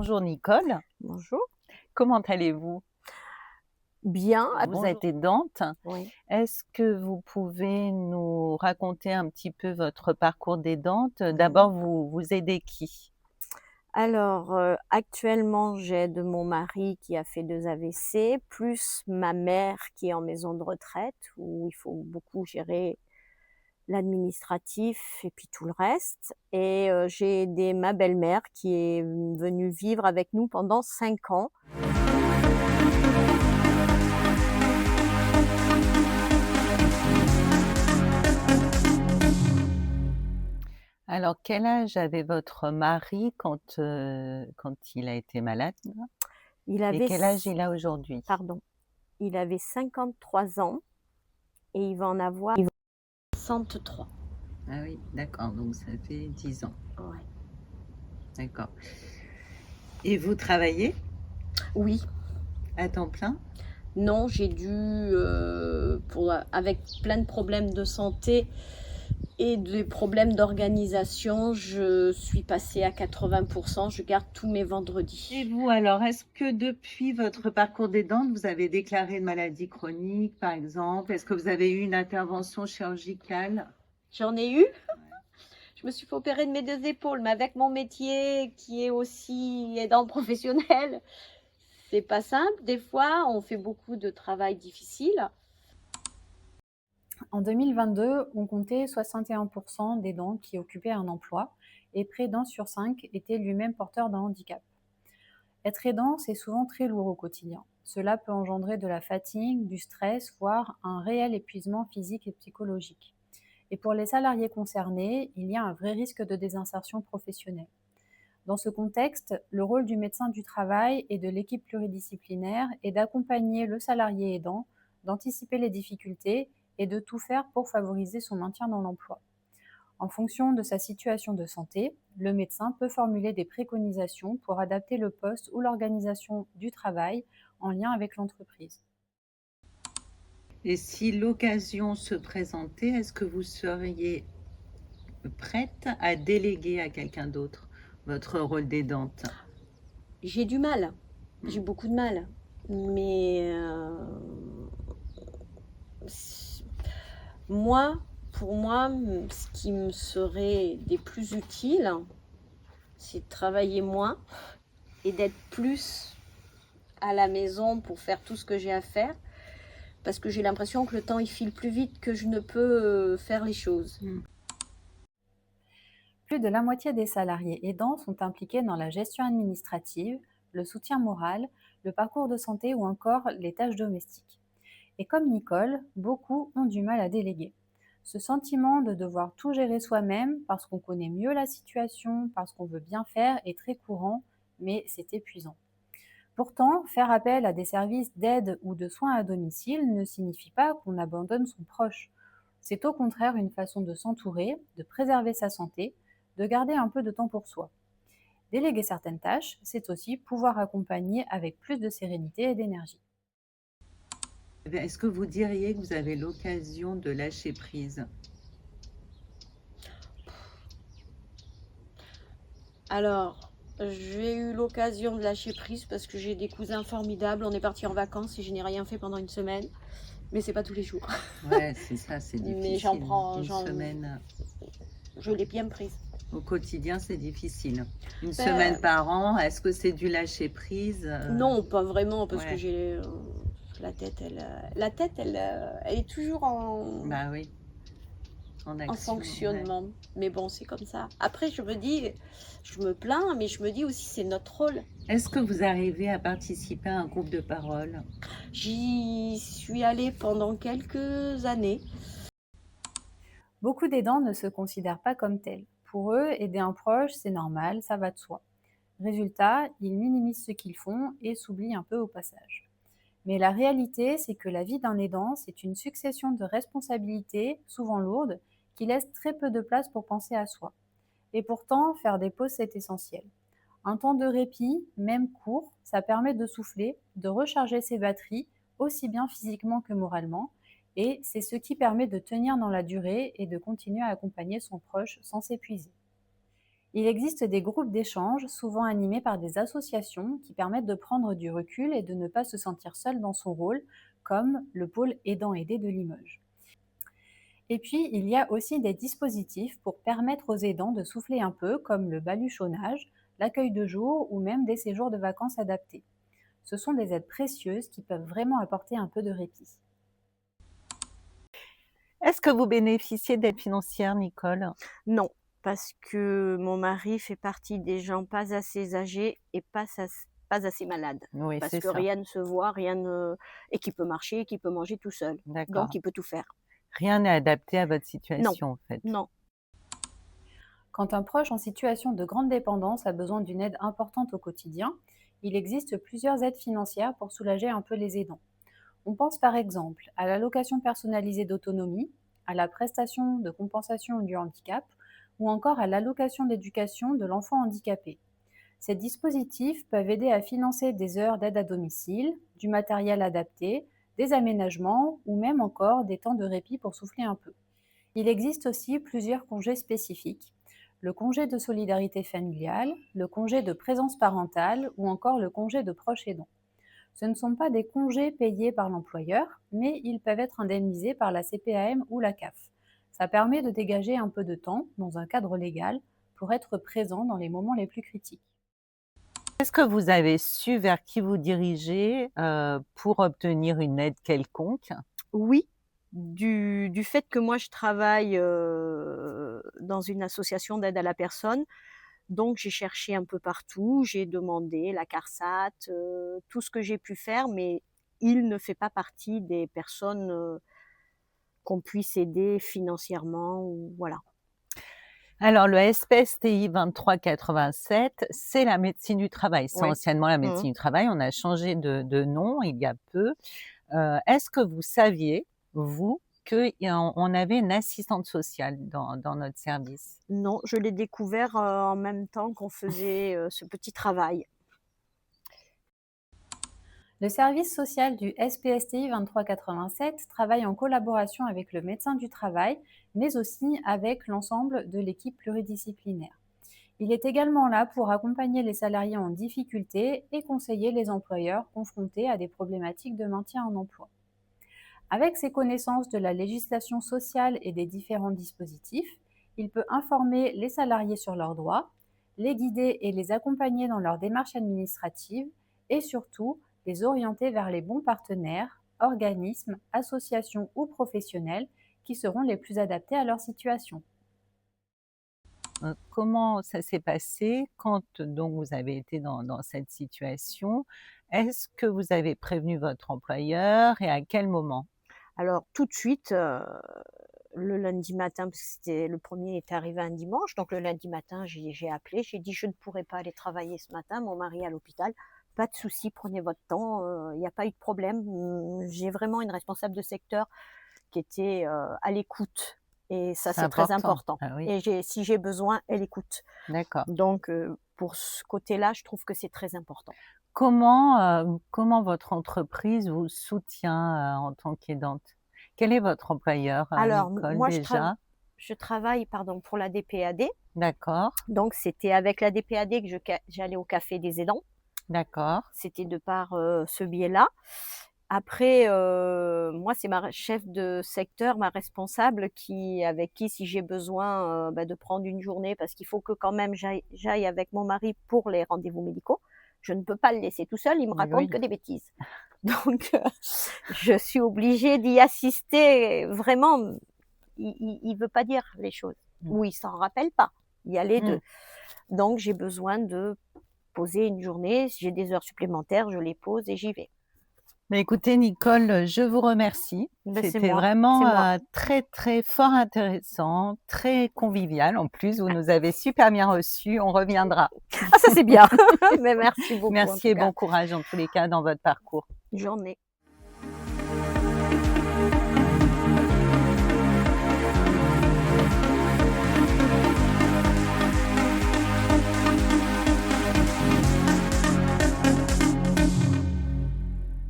Bonjour Nicole, Bonjour. comment allez-vous? Bien, Vous êtes aidante. oui. Est-ce que vous pouvez nous raconter un petit peu votre parcours d'aidante? Mmh. D'abord, vous aidez qui? Alors, actuellement, j'aide mon mari qui a fait 2 AVC, plus ma mère qui est en maison de retraite où il faut beaucoup gérer l'administratif et puis tout le reste et j'ai aidé ma belle-mère qui est, venue vivre avec nous pendant 5 ans. Alors, quel âge avait votre mari quand il a été malade Il et avait quel âge s il a aujourd'hui? Pardon, il avait 53 ans et il va en avoir 63. Ah oui, d'accord, donc ça fait 10 ans. Ouais. D'accord. Et vous travaillez Oui. à temps plein? Non, j'ai dû, avec plein de problèmes de santé et des problèmes d'organisation, je suis passée à 80. Je garde tous mes Et vendredis. vous alors, est-ce que depuis votre parcours d'aidante, vous avez déclaré une maladie chronique, par exemple? Est-ce que vous avez eu une intervention chirurgicale? J'en ai eu. Je me suis fait opérer de mes 2 épaules, mais avec mon métier qui est aussi aidant professionnel, c'est pas simple. Des fois, on fait beaucoup de travail difficile. En 2022, on comptait 61% d'aidants qui occupaient un emploi et près d'un sur 5 était lui-même porteur d'un handicap. Être aidant, c'est souvent très lourd au quotidien. Cela peut engendrer de la fatigue, du stress, voire un réel épuisement physique et psychologique. Et pour les salariés concernés, il y a un vrai risque de désinsertion professionnelle. Dans ce contexte, le rôle du médecin du travail et de l'équipe pluridisciplinaire est d'accompagner le salarié aidant, d'anticiper les difficultés et de tout faire pour favoriser son maintien dans l'emploi. En fonction de sa situation de santé, le médecin peut formuler des préconisations pour adapter le poste ou l'organisation du travail en lien avec l'entreprise. Et si l'occasion se présentait, est-ce que vous seriez prête à déléguer à quelqu'un d'autre votre rôle d'aidante? J'ai du mal, j'ai Hmm. beaucoup de mal, mais moi, pour moi, ce qui me serait des plus utiles, c'est de travailler moins et d'être plus à la maison pour faire tout ce que j'ai à faire, parce que j'ai l'impression que le temps il file plus vite que je ne peux faire les choses. Plus de la moitié des salariés aidants sont impliqués dans la gestion administrative, le soutien moral, le parcours de santé ou encore les tâches domestiques. Et comme Nicole, beaucoup ont du mal à déléguer. Ce sentiment de devoir tout gérer soi-même parce qu'on connaît mieux la situation, parce qu'on veut bien faire est très courant, mais c'est épuisant. Pourtant, faire appel à des services d'aide ou de soins à domicile ne signifie pas qu'on abandonne son proche. C'est au contraire une façon de s'entourer, de préserver sa santé, de garder un peu de temps pour soi. Déléguer certaines tâches, c'est aussi pouvoir accompagner avec plus de sérénité et d'énergie. Est-ce que vous diriez que vous avez l'occasion de lâcher prise? Alors, j'ai eu l'occasion de lâcher prise parce que j'ai des cousins formidables. On est partis en vacances et je n'ai rien fait pendant une semaine, mais c'est pas tous les jours. Ouais, c'est ça, c'est Mais difficile. Une semaine je l'ai bien prise. au quotidien, c'est difficile. Une semaine Ben, par an, est-ce que c'est du lâcher prise? non, pas vraiment, parce que Ouais, j'ai elle est toujours bah oui, en en action, ouais. fonctionnement. Mais bon, c'est comme ça. Après, je me dis, je me plains, mais je me dis aussi, c'est notre rôle. Est-ce que vous arrivez à participer à un groupe de parole? J'y suis allée pendant quelques années. Beaucoup d'aidants ne se considèrent pas comme tels. Pour eux, aider un proche, c'est normal, ça va de soi. Résultat, ils minimisent ce qu'ils font et s'oublient un peu au passage. Mais la réalité, c'est que la vie d'un aidant, c'est une succession de responsabilités, souvent lourdes, qui laissent très peu de place pour penser à soi. Et pourtant, faire des pauses, c'est essentiel. Un temps de répit, même court, ça permet de souffler, de recharger ses batteries, aussi bien physiquement que moralement, et c'est ce qui permet de tenir dans la durée et de continuer à accompagner son proche sans s'épuiser. Il existe des groupes d'échange, souvent animés par des associations, qui permettent de prendre du recul et de ne pas se sentir seul dans son rôle, comme le pôle aidant-aidé de Limoges. Et puis, il y a aussi des dispositifs pour permettre aux aidants de souffler un peu, comme le baluchonnage, l'accueil de jour ou même des séjours de vacances adaptés. Ce sont des aides précieuses qui peuvent vraiment apporter un peu de répit. Est-ce que vous bénéficiez d'aide financière, Nicole? Non, parce que mon mari fait partie des gens pas assez âgés et pas assez malades. Oui, Parce c'est que ça. rien ne se voit, et qui peut marcher, qui peut manger tout seul. D'accord. Donc il peut tout faire. Rien n'est adapté à votre Non, situation, en fait. non. Quand un proche en situation de grande dépendance a besoin d'une aide importante au quotidien, il existe plusieurs aides financières pour soulager un peu les aidants. On pense par exemple à l'allocation personnalisée d'autonomie, à la prestation de compensation du handicap ou encore à l'allocation d'éducation de l'enfant handicapé. Ces dispositifs peuvent aider à financer des heures d'aide à domicile, du matériel adapté, des aménagements ou même encore des temps de répit pour souffler un peu. Il existe aussi plusieurs congés spécifiques: le congé de solidarité familiale, le congé de présence parentale ou encore le congé de proche aidant. Ce ne sont pas des congés payés par l'employeur, mais ils peuvent être indemnisés par la CPAM ou la CAF. Ça permet de dégager un peu de temps, dans un cadre légal, pour être présent dans les moments les plus critiques. Est-ce que vous avez su vers qui vous dirigez, pour obtenir une aide quelconque? Oui, du fait que moi je travaille dans une association d'aide à la personne, donc j'ai cherché un peu partout, j'ai demandé la CARSAT, tout ce que j'ai pu faire, mais il ne fait pas partie des personnes qu'on puisse aider financièrement ou voilà. Alors le SPSTI 2387, c'est la médecine du travail. C'est Ouais. anciennement la Mmh. médecine du travail. On a changé de nom il y a peu. Est-ce que vous saviez, vous, qu'on avait une assistante sociale dans notre service? Non, je l'ai découvert en même temps qu'on faisait ce petit travail. Le service social du SPSTI 2387 travaille en collaboration avec le médecin du travail, mais aussi avec l'ensemble de l'équipe pluridisciplinaire. Il est également là pour accompagner les salariés en difficulté et conseiller les employeurs confrontés à des problématiques de maintien en emploi. Avec ses connaissances de la législation sociale et des différents dispositifs, il peut informer les salariés sur leurs droits, les guider et les accompagner dans leurs démarches administratives et surtout les orienter vers les bons partenaires, organismes, associations ou professionnels qui seront les plus adaptés à leur situation. Comment ça s'est passé quand donc vous avez été dans cette situation? Est-ce que vous avez prévenu votre employeur et à quel moment? Alors tout de suite, le lundi matin, parce que c'était le premier est arrivé un dimanche, donc le lundi matin, j'ai appelé, j'ai dit: «Je ne pourrai pas aller travailler ce matin, mon mari est à l'hôpital, pas de souci, prenez votre temps, il y a pas eu de problème». J'ai vraiment une responsable de secteur qui était, à l'écoute et ça, C'est c'est très important. important Ah oui, et si j'ai besoin, elle écoute. d'accord. Donc pour ce côté-là, je trouve que c'est très important. Comment votre entreprise vous soutient, en tant qu'aidante? Quel est votre employeur, Alors Nicole, moi, déjà? je travaille, pardon, pour la DPAD. D'accord, Donc c'était avec la DPAD que j'allais au café des aidants. d'accord, C'était de par, ce biais-là. Après, moi, c'est ma chef de secteur, ma responsable avec qui si j'ai besoin, de prendre une journée parce qu'il faut que quand même j'aille avec mon mari pour les rendez-vous médicaux. Je ne peux pas le laisser tout seul, il me raconte oui. que des bêtises. Donc je suis obligée d'y assister vraiment. Il veut pas dire les choses Mmh. ou il s'en rappelle pas. Il y a les Mmh. 2. Donc j'ai besoin de poser une journée. Si j'ai des heures supplémentaires, je les pose et j'y vais. Mais écoutez, Nicole, je vous remercie. Ben c'est C'était moi, c'est vraiment, moi. très, très fort intéressant, très convivial en plus. Vous nous avez super bien reçus. On reviendra. Ah ça c'est bien. Mais merci beaucoup en Merci tout et cas. bon courage en tous les cas dans votre parcours. Journée.